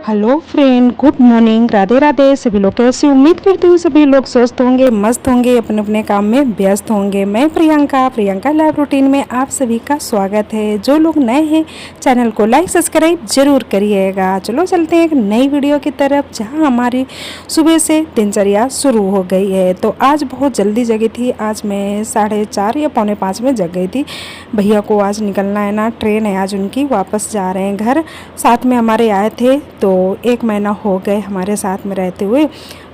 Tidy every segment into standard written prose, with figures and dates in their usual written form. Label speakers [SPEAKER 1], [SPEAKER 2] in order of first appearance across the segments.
[SPEAKER 1] Hello friend, good morning. Radhe Radhe. सभी लोग कैसे? उम्मीद करती हूँ सभी लोग स्वस्थ होंगे, मस्त होंगे, अपने अपने काम में व्यस्त होंगे। मैं प्रियंका लाइव रूटीन में आप सभी का स्वागत है। जो लोग नए हैं चैनल को लाइक सब्सक्राइब जरूर करिएगा। चलो चलते हैं एक नई वीडियो की तरफ, जहाँ हमारी सुबह से दिनचर्या शुरू हो गई है। तो आज बहुत जल्दी जगी थी। आज मैं 4:30 या 4:45 में जग गई थी। भैया को आज निकलना है ना, ट्रेन है आज उनकी, वापस जा रहे हैं घर। साथ में हमारे आए थे तो 1 महीना हो गए हमारे साथ में रहते हुए।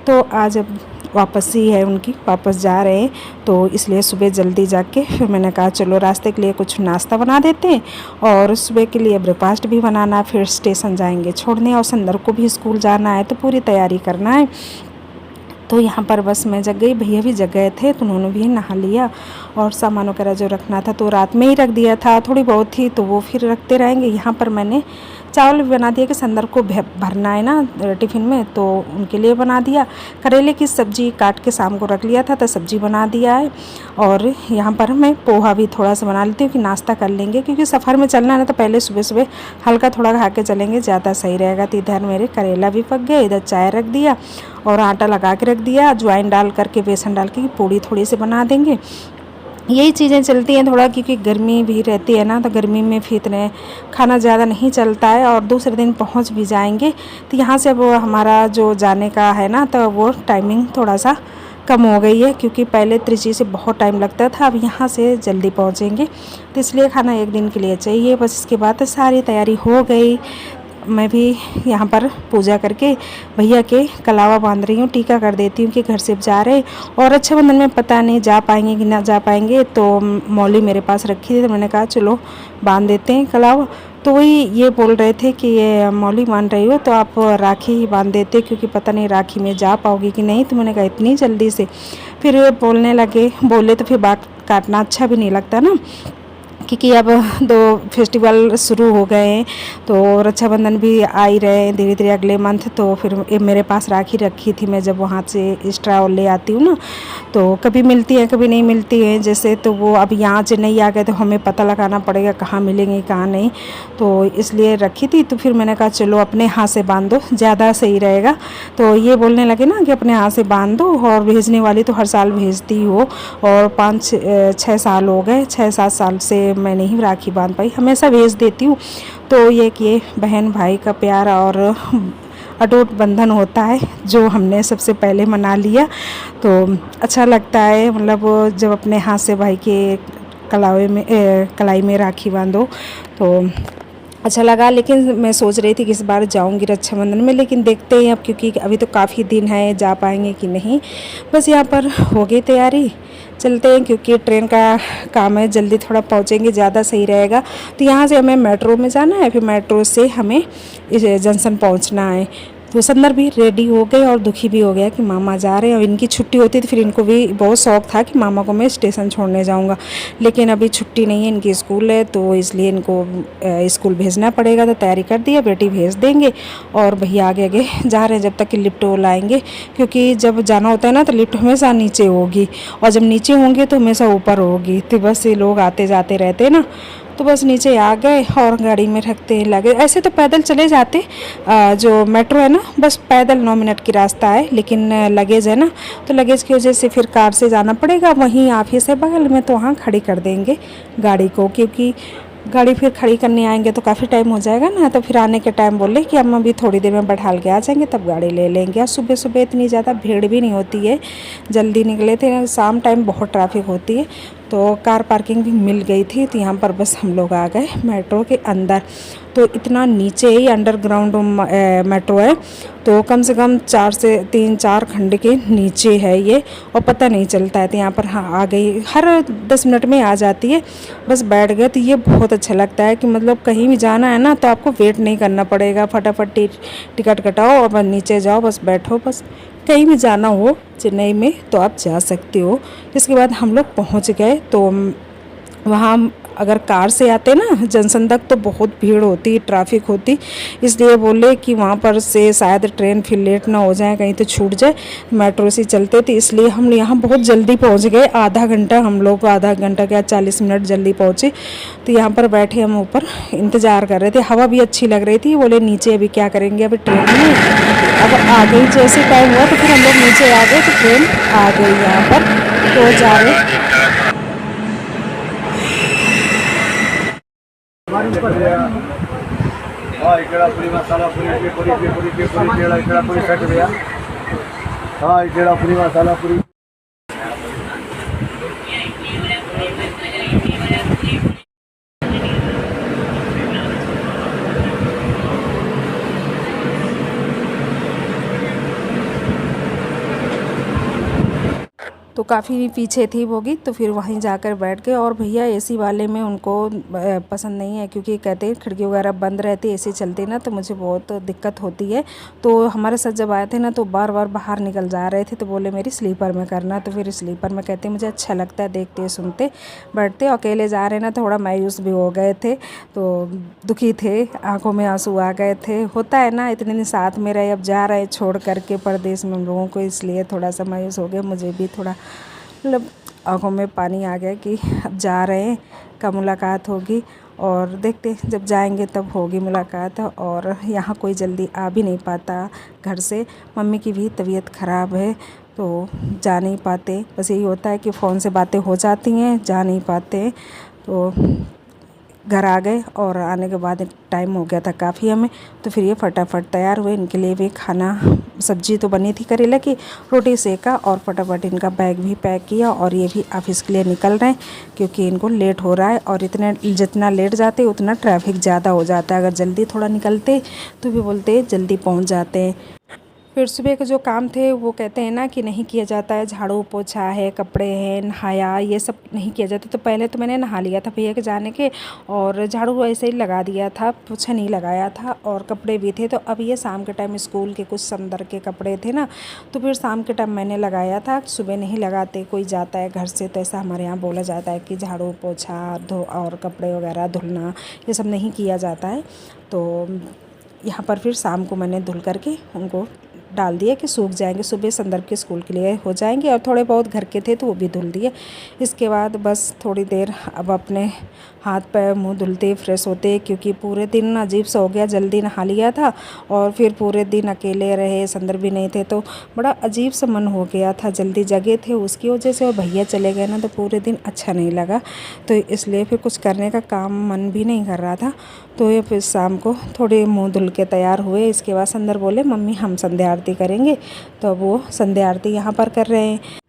[SPEAKER 1] तो आज अब वापस ही है उनकी, वापस जा रहे हैं। तो इसलिए सुबह जल्दी जाके फिर मैंने कहा चलो रास्ते के लिए कुछ नाश्ता बना देते हैं और सुबह के लिए ब्रेकफास्ट भी बनाना, फिर स्टेशन जाएंगे छोड़ने और संदर को भी स्कूल जाना है, तो पूरी तैयारी करना है। तो यहाँ पर बस मैं जग गई, भैया भी जग गए थे तो उन्होंने भी नहा लिया और सामान वगैरह जो रखना था तो रात में ही रख दिया था, थोड़ी बहुत थी तो वो फिर रखते रहेंगे। यहाँ पर मैंने चावल भी बना दिया कि संदर को भरना है ना टिफ़िन में, तो उनके लिए बना दिया। करेले की सब्ज़ी काट के शाम को रख लिया था तो सब्ज़ी बना दिया है। और यहाँ पर मैं पोहा भी थोड़ा सा बना लेती हूँ कि नाश्ता कर लेंगे, क्योंकि सफ़र में चलना है ना, तो पहले सुबह सुबह हल्का थोड़ा खा के चलेंगे, ज़्यादा सही रहेगा। तो इधर मेरे करेला भी पक गए, इधर चाय रख दिया और आटा लगा के रख दिया, अजवाइन डाल करके बेसन डाल के पूड़ी थोड़ी सी बना देंगे। यही चीज़ें चलती हैं थोड़ा, क्योंकि गर्मी भी रहती है ना, तो गर्मी में फिर इतने खाना ज़्यादा नहीं चलता है और दूसरे दिन पहुंच भी जाएंगे। तो यहाँ से अब हमारा जो जाने का है ना, तो वो टाइमिंग थोड़ा सा कम हो गई है, क्योंकि पहले त्रिची से बहुत टाइम लगता था, अब यहाँ से जल्दी पहुँचेंगे। तो इसलिए खाना एक दिन के लिए चाहिए बस। इसके बाद सारी तैयारी हो गई। मैं भी यहाँ पर पूजा करके भैया के कलावा बांध रही हूँ, टीका कर देती हूँ कि घर से जा रहे। और रक्षाबंधन में पता नहीं जा पाएंगे कि ना जा पाएंगे, तो मौली मेरे पास रखी थी तो मैंने कहा चलो बांध देते हैं कलावा। तो वही ये बोल रहे थे कि ये मौली मान रही हो तो आप राखी ही बांध देते, क्योंकि पता नहीं राखी में जा पाओगी कि नहीं। तो मैंने कहा इतनी जल्दी से, फिर बोलने लगे, बोले तो फिर बात काटना अच्छा भी नहीं लगता ना, क्योंकि अब 2 फेस्टिवल शुरू हो गए हैं, तो रक्षाबंधन भी आ ही रहे हैं धीरे धीरे अगले मंथ। तो फिर मेरे पास राखी रखी थी, मैं जब वहाँ से एक्स्ट्रा ले आती हूँ ना, तो कभी मिलती है कभी नहीं मिलती है जैसे। तो वो अब यहाँ चेन्नई आ गए तो हमें पता लगाना पड़ेगा कहाँ मिलेंगे कहाँ नहीं, तो इसलिए रखी थी। तो फिर मैंने कहा चलो अपने हाथ से बांध दो, ज़्यादा सही रहेगा। तो ये बोलने लगे ना कि अपने हाथ से बांध दो, और भेजने वाली तो हर साल भेजती हो, और 5-6 साल हो गए, 6-7 साल से मैं नहीं राखी बांध पाई, हमेशा भेज देती हूँ। तो ये कि बहन भाई का प्यार और अटूट बंधन होता है, जो हमने सबसे पहले मना लिया। तो अच्छा लगता है, मतलब जब अपने हाथ से भाई के कलाई में राखी बांधो तो अच्छा लगा। लेकिन मैं सोच रही थी कि इस बार जाऊंगी रक्षाबंधन में, लेकिन देखते हैं अब, क्योंकि अभी तो काफ़ी दिन है, जा पाएंगे कि नहीं। बस यहाँ पर हो गई तैयारी, चलते हैं, क्योंकि ट्रेन का काम है, जल्दी थोड़ा पहुँचेंगे ज़्यादा सही रहेगा। तो यहाँ से हमें मेट्रो में जाना है, फिर मेट्रो से हमें इस जंक्शन पहुँचना है। तो संदर भी रेडी हो गए और दुखी भी हो गया कि मामा जा रहे हैं, और इनकी छुट्टी होती थी फिर इनको भी बहुत शौक था कि मामा को मैं स्टेशन छोड़ने जाऊंगा। लेकिन अभी छुट्टी नहीं है, इनकी स्कूल है, तो इसलिए इनको स्कूल भेजना पड़ेगा। तो तैयारी कर दी है, बेटी भेज देंगे और भैया आगे आगे जा रहे हैं जब तक कि लिफ्ट वो लाएंगे, क्योंकि जब जाना होता है ना तो लिफ्ट हमेशा नीचे होगी, और जब नीचे होंगे तो हमेशा ऊपर होगी। तो बस ये लोग आते जाते रहते ना, तो बस नीचे आ गए और गाड़ी में रखते लगे। ऐसे तो पैदल चले जाते, जो मेट्रो है ना बस पैदल 9 मिनट की रास्ता है, लेकिन लगेज है ना, तो लगेज की वजह से फिर कार से जाना पड़ेगा। वहीं ऑफिस है बगल में, तो वहाँ खड़ी कर देंगे गाड़ी को, क्योंकि गाड़ी फिर खड़ी करने आएंगे तो काफ़ी टाइम हो जाएगा ना। तो फिर आने के टाइम बोले कि हम अभी थोड़ी देर में बैठाल के आ जाएंगे, तब गाड़ी ले लेंगे। और सुबह सुबह इतनी ज़्यादा भीड़ भी नहीं होती है, जल्दी निकले थे। शाम टाइम बहुत ट्रैफिक होती है, तो कार पार्किंग भी मिल गई थी। तो यहाँ पर बस हम लोग आ गए मेट्रो के अंदर। तो इतना नीचे ही अंडरग्राउंड मेट्रो है, तो कम से कम 3-4 खंड के नीचे है ये, और पता नहीं चलता है। तो यहाँ पर हाँ आ गई, हर 10 मिनट में आ जाती है, बस बैठ गए। तो ये बहुत अच्छा लगता है कि मतलब कहीं भी जाना है ना तो आपको वेट नहीं करना पड़ेगा, फटाफट टिकट कटाओ और बस नीचे जाओ, बस बैठो। बस कहीं भी जाना हो चेन्नई में तो आप जा सकते हो। इसके बाद हम लोग पहुँच गए, तो वहाँ अगर कार से आते ना जंक्शन तक तो बहुत भीड़ होती, ट्रैफिक होती, इसलिए बोले कि वहाँ पर से शायद ट्रेन फिर लेट ना हो जाए, कहीं तो छूट जाए, मेट्रो से चलते थे। इसलिए हम यहाँ बहुत जल्दी पहुँच गए, आधा घंटा, हम लोग आधा घंटा क्या 40 मिनट जल्दी पहुँचे। तो यहाँ पर बैठे हम ऊपर इंतज़ार कर रहे थे, हवा भी अच्छी लग रही थी। बोले नीचे अभी क्या करेंगे, अभी ट्रेन नहीं है। अब आ गई, जैसे टाइम हुआ तो फिर हम लोग नीचे आ गए, तो ट्रेन आ गई यहाँ पर, तो जा रहे।
[SPEAKER 2] ఇక్కడ పూరి మసాలా పూరి పూరి పూరి పూరి పూరి ఇక్కడ పూరి సెట్ भैया हाँ ఇక్కడ पूरी मसाला पूरी
[SPEAKER 1] तो काफ़ी पीछे थी बोगी, तो फिर वहीं जाकर बैठ गए। और भैया एसी वाले में उनको पसंद नहीं है, क्योंकि कहते हैं खिड़की वगैरह बंद रहती है, एसी चलती ना तो मुझे बहुत दिक्कत होती है। तो हमारे साथ जब आए थे ना तो बार बार बाहर निकल जा रहे थे, तो बोले मेरी स्लीपर में करना। तो फिर स्लीपर में कहते मुझे अच्छा लगता है, देखते सुनते बैठते। अकेले जा रहे ना, थोड़ा मायूस भी हो गए थे, तो दुखी थे, आँखों में आंसू आ गए थे। होता है ना, इतने दिन साथ में रहे, अब जा रहे छोड़ करके परदेश में हम लोगों को, इसलिए थोड़ा सा मायूस हो गया। मुझे भी थोड़ा मतलब आँखों में पानी आ गया कि अब जा रहे हैं, कब मुलाकात होगी। और देखते जब जाएंगे तब होगी मुलाकात। और यहाँ कोई जल्दी आ भी नहीं पाता घर से, मम्मी की भी तबीयत ख़राब है तो जा नहीं पाते। बस यही होता है कि फ़ोन से बातें हो जाती हैं, जा नहीं पाते। तो घर आ गए और आने के बाद टाइम हो गया था काफ़ी हमें, तो फिर ये फटाफट तैयार हुए। इनके लिए भी खाना, सब्जी तो बनी थी करेले की, रोटी सेका और फटाफट इनका बैग भी पैक किया। और ये भी ऑफिस के लिए निकल रहे हैं, क्योंकि इनको लेट हो रहा है। और इतने जितना लेट जाते उतना ट्रैफिक ज़्यादा हो जाता है। अगर जल्दी थोड़ा निकलते तो भी बोलते जल्दी पहुँच जाते हैं। फिर सुबह के जो काम थे वो कहते हैं ना कि नहीं किया जाता है, झाड़ू पोछा है, कपड़े हैं, नहाया, ये सब नहीं किया जाता। तो पहले तो मैंने नहा लिया था भैया के जाने के, और झाड़ू ऐसे ही लगा दिया था, पोछा नहीं लगाया था, और कपड़े भी थे। तो अब ये शाम के टाइम स्कूल के कुछ संदर के कपड़े थे ना, तो फिर शाम के टाइम मैंने लगाया था, सुबह नहीं लगाते। कोई जाता है घर से तो ऐसा हमारे यहाँ बोला जाता है कि झाड़ू पोछा धो और कपड़े वगैरह धुलना ये सब नहीं किया जाता है। तो यहाँ पर फिर शाम को मैंने धुल करके उनको डाल दिए कि सूख जाएंगे, सुबह संदर्भ के स्कूल के लिए हो जाएंगे। और थोड़े बहुत घर के थे तो वो भी धुल दिए। इसके बाद बस थोड़ी देर अब अपने हाथ पैर मुंह धुलते फ्रेश होते, क्योंकि पूरे दिन अजीब सा हो गया, जल्दी नहा लिया था और फिर पूरे दिन अकेले रहे, संदर्भ भी नहीं थे, तो बड़ा अजीब सा मन हो गया था। जल्दी जगे थे उसकी वजह से, और भैया चले गए ना तो पूरे दिन अच्छा नहीं लगा। तो इसलिए फिर कुछ करने का काम मन भी नहीं कर रहा था। तो ये फिर शाम को थोड़े मुंह धुल के तैयार हुए। इसके बाद संदर बोले मम्मी हम संध्या आरती करेंगे, तो वो संध्या आरती यहाँ पर कर रहे हैं।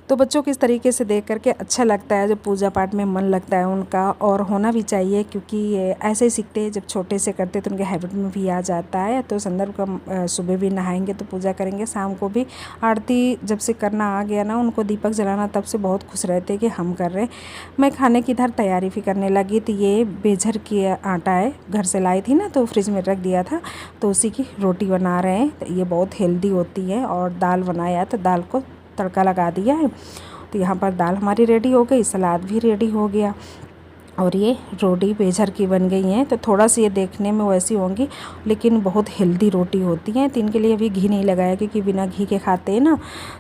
[SPEAKER 1] तो बच्चों को इस तरीके से देख करके अच्छा लगता है, जब पूजा पाठ में मन लगता है उनका, और होना भी चाहिए, क्योंकि ये ऐसे ही सीखते हैं, जब छोटे से करते तो उनके हैबिट में भी आ जाता है। तो संदर्भ का सुबह भी नहाएंगे तो पूजा करेंगे, शाम को भी आरती जब से करना आ गया ना उनको, दीपक जलाना, तब से बहुत खुश रहते कि हम कर रहे हैं। मैं खाने की इधर तैयारी भी करने लगी। तो ये बेझर की आटा है, घर से लाई थी ना तो फ्रिज में रख दिया था, तो उसी की रोटी बना रहे हैं। तो ये बहुत हेल्दी होती है। और दाल बनाया तो दाल को तड़का लगा दिया है। तो यहाँ पर दाल हमारी रेडी हो गई, सलाद भी रेडी हो गया, और ये रोटी बेझर की बन गई हैं। तो थोड़ा सा ये देखने में वैसी होंगी, लेकिन बहुत हेल्दी रोटी होती हैं। तो इनके लिए अभी घी नहीं लगाया, क्योंकि बिना घी के खाते हैं ना,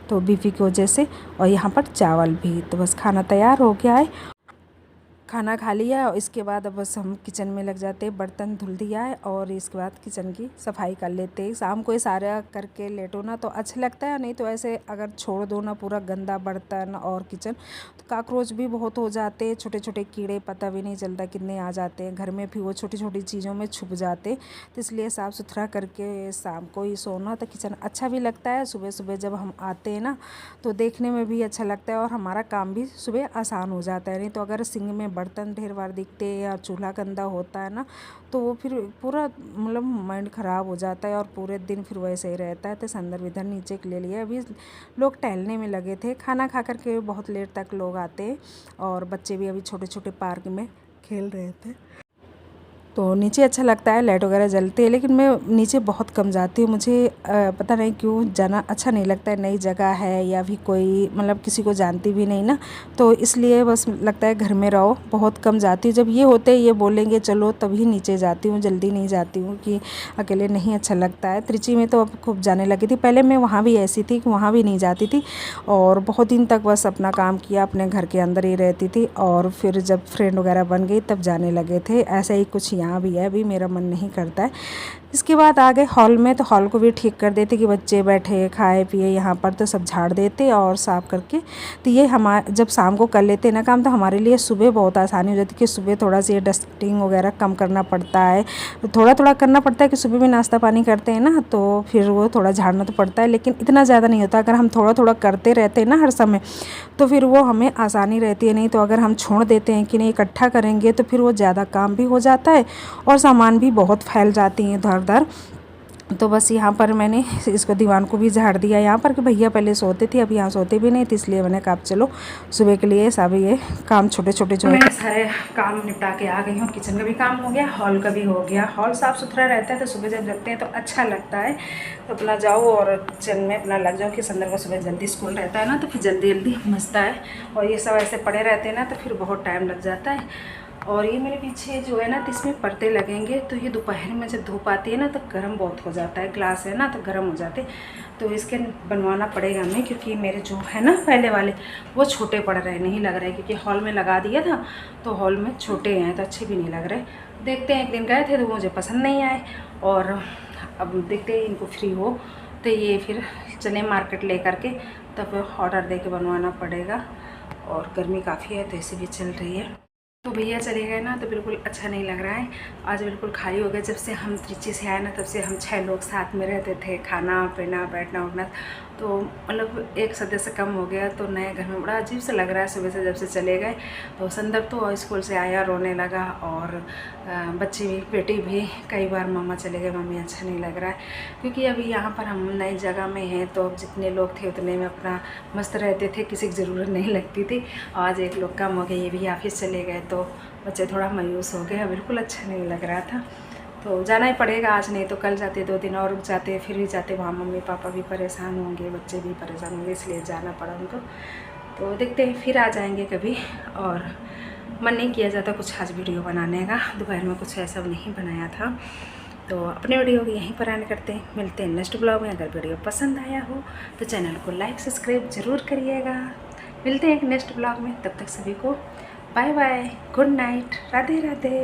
[SPEAKER 1] तो बीपी की वजह से। और यहाँ पर चावल भी। तो बस खाना तैयार हो गया है, खाना खा लिया। और इसके बाद अब बस हम किचन में लग जाते, बर्तन धुल दिया है और इसके बाद किचन की सफाई कर लेते हैं। शाम को ये सारा करके लेटो ना तो अच्छा लगता है, नहीं तो ऐसे अगर छोड़ दो ना पूरा गंदा बर्तन और किचन, तो काकरोच भी बहुत हो जाते हैं, छोटे छोटे कीड़े, पता भी नहीं चलता कितने आ जाते हैं घर में, फिर वो छोटी छोटी चीज़ों में छुप जाते। तो इसलिए साफ़ सुथरा करके शाम को ही सोना, तो किचन अच्छा भी लगता है। सुबह सुबह जब हम आते हैं ना तो देखने में भी अच्छा लगता है, और हमारा काम भी सुबह आसान हो जाता है। नहीं तो अगर सिंक में बर्तन ढेर बार दिखते हैं या चूल्हा गंदा होता है ना, तो वो फिर पूरा मतलब माइंड ख़राब हो जाता है, और पूरे दिन फिर वैसे ही रहता है। तो संदर्भ इधर नीचे के ले लिया। अभी लोग टहलने में लगे थे, खाना खा कर के बहुत लेट तक लोग आते हैं, और बच्चे भी अभी छोटे छोटे पार्क में खेल रहे थे। तो नीचे अच्छा लगता है, लाइट वगैरह जलती है, लेकिन मैं नीचे बहुत कम जाती हूँ। मुझे पता नहीं क्यों जाना अच्छा नहीं लगता है। नई जगह है या भी कोई मतलब किसी को जानती भी नहीं ना, तो इसलिए बस लगता है घर में रहो। बहुत कम जाती हूँ। जब ये होते ये बोलेंगे चलो तभी नीचे जाती हूँ, जल्दी नहीं जाती हूँ कि अकेले नहीं अच्छा लगता है। त्रिची में तो अब खूब जाने लगी थी। पहले मैं वहाँ भी ऐसी थी कि वहाँ भी नहीं जाती थी और बहुत दिन तक बस अपना काम किया, अपने घर के अंदर ही रहती थी। और फिर जब फ्रेंड वगैरह बन गई तब जाने लगे थे। ऐसा ही कुछ यहाँ भी है, अभी मेरा मन नहीं करता है। इसके बाद आ गए हॉल में, तो हॉल को भी ठीक कर देते कि बच्चे बैठे खाए पिए यहाँ पर, तो सब झाड़ देते और साफ़ करके। तो ये जब शाम को कर लेते हैं ना काम, तो हमारे लिए सुबह बहुत आसानी हो जाती है कि सुबह थोड़ा सी डस्टिंग वगैरह कम करना पड़ता है। थोड़ा थोड़ा करना पड़ता है कि सुबह भी नाश्ता पानी करते हैं ना, तो फिर वो थोड़ा झाड़ना तो पड़ता है, लेकिन इतना ज़्यादा नहीं होता। अगर हम थोड़ा थोड़ा करते रहते हैं ना हर समय, तो फिर वो हमें आसानी रहती है। नहीं तो अगर हम छोड़ देते हैं कि नहीं इकट्ठा करेंगे, तो फिर वो ज़्यादा काम भी हो जाता है और सामान भी बहुत फैल जाती हैं इधर उधर। तो बस यहाँ पर मैंने इसको दीवान को भी झाड़ दिया यहाँ पर, कि भैया पहले सोते थे, अब यहाँ सोते भी नहीं, तो इसलिए मैंने कहा चलो सुबह के लिए सब ये काम छोटे छोटे जो है सारे काम निपटा के आ गई हूँ। किचन का भी काम हो गया, हॉल का भी हो गया। हॉल साफ़ सुथरा रहता है तो सुबह जब जगते हैं तो अच्छा लगता है। तो अपना जाओ और किचन में अपना लग जाओ कि संदर का सुबह जल्दी स्कूल रहता है ना, तो फिर जल्दी जल्दी मचता है। और ये सब ऐसे पड़े रहते हैं ना, तो फिर बहुत टाइम लग जाता है। और ये मेरे पीछे जो है ना, तो इसमें पर्दे लगेंगे, तो ये दोपहर में जब धूप आती है ना तो गर्म बहुत हो जाता है। ग्लास है ना तो गर्म हो जाते, तो इसके बनवाना पड़ेगा हमें, क्योंकि मेरे जो है ना पहले वाले वो छोटे पड़ रहे, नहीं लग रहे, क्योंकि हॉल में लगा दिया था तो हॉल में छोटे हैं तो अच्छे भी नहीं लग रहे। देखते हैं, एक दिन गए थे तो मुझे पसंद नहीं आए, और अब देखते हैं इनको फ्री हो तो ये फिर चले मार्केट ले करके, तब ऑर्डर दे के बनवाना पड़ेगा। और गर्मी काफ़ी है तो ऐसे भी चल रही है। तो भैया चले गए ना तो बिल्कुल अच्छा नहीं लग रहा है। आज बिल्कुल खाली हो गया। जब से हम त्रिची से आए ना, तब से हम 6 लोग साथ में रहते थे, खाना पीना बैठना उठना, तो मतलब एक सदस्य कम हो गया। तो नए घर में बड़ा अजीब सा लग रहा है। सुबह से जब से चले गए तो संदर तो स्कूल से आया रोने लगा, और बच्ची भी बेटी भी कई बार मामा चले गए, मम्मी अच्छा नहीं लग रहा है। क्योंकि अभी यहाँ पर हम नई जगह में हैं, तो अब जितने लोग थे उतने में अपना मस्त रहते थे, किसी की ज़रूरत नहीं लगती थी। आज एक लोग कम हो गए, ये भी ऑफिस चले गए, तो बच्चे थोड़ा मायूस हो गए, बिल्कुल अच्छा नहीं लग रहा था। तो जाना ही पड़ेगा आज, नहीं तो कल जाते, 2 दिन और रुक जाते, फिर भी जाते। वहाँ मम्मी पापा भी परेशान होंगे, बच्चे भी परेशान होंगे, इसलिए जाना पड़ा उनको। तो देखते हैं फिर आ जाएंगे कभी। और मन नहीं किया जाता कुछ आज वीडियो बनाने का, दोपहर में कुछ ऐसा नहीं बनाया था। तो अपने वीडियो को यहीं पर एंड करते हैं, मिलते हैं नेक्स्ट ब्लॉग में। अगर वीडियो पसंद आया हो तो चैनल को लाइक सब्सक्राइब ज़रूर करिएगा। मिलते हैं एक नेक्स्ट ब्लॉग में, तब तक सभी को bye bye, good night, Radhe Radhe.